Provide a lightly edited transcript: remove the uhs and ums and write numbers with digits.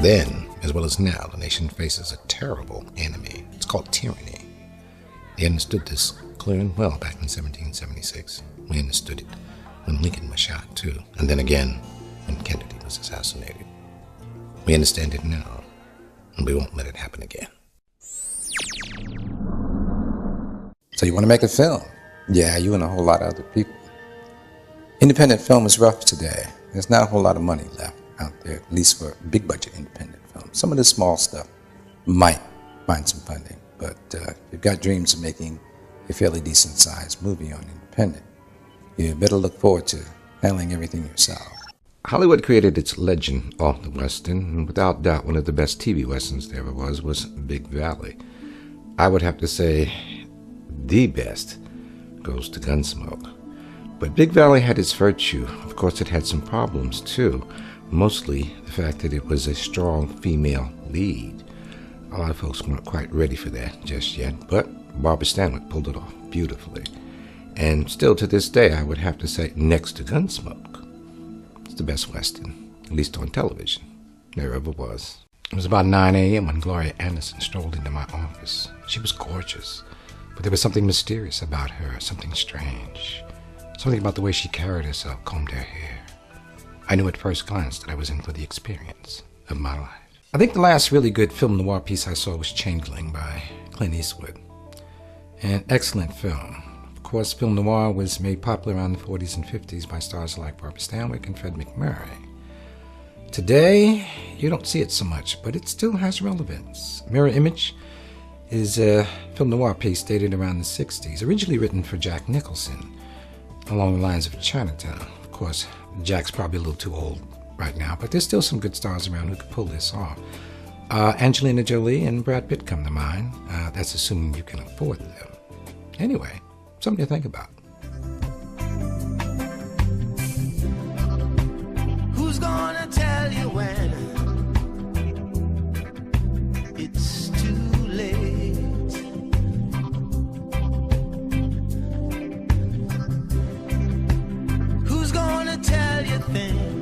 Then, as well as now, the nation faces a terrible enemy. It's called tyranny. They understood this clear and well back in 1776. We understood it when Lincoln was shot, too. And then again, when Kennedy was assassinated. We understand it now, and we won't let it happen again. So you want to make a film? Yeah, you and a whole lot of other people. Independent film is rough today. There's not a whole lot of money left out there, at least for big budget independent films. Some of the small stuff might find some funding, but if you've got dreams of making a fairly decent sized movie on independent, you better look forward to handling everything yourself. Hollywood created its legend off the Western, and without doubt one of the best TV Westerns there ever was Big Valley. I would have to say the best goes to Gunsmoke. But Big Valley had its virtue. Of course, it had some problems, too. Mostly the fact that it was a strong female lead. A lot of folks weren't quite ready for that just yet, but Barbara Stanwyck pulled it off beautifully. And still to this day, I would have to say, next to Gunsmoke, it's the best Western, at least on television, there ever was. It was about 9 a.m. when Gloria Anderson strolled into my office. She was gorgeous, but there was something mysterious about her, something strange. Something about the way she carried herself, combed her hair. I knew at first glance that I was in for the experience of my life. I think the last really good film noir piece I saw was Changeling by Clint Eastwood. An excellent film. Of course, film noir was made popular around the 40s and 50s by stars like Barbara Stanwyck and Fred MacMurray. Today, you don't see it so much, but it still has relevance. Mirror Image is a film noir piece dated around the 60s, originally written for Jack Nicholson, along the lines of Chinatown. Of course, Jack's probably a little too old right now, but there's still some good stars around who could pull this off. Angelina Jolie and Brad Pitt come to mind. That's assuming you can afford them. Anyway, something to think about. Who's gonna tell you when it's too late? Who's gonna tell you things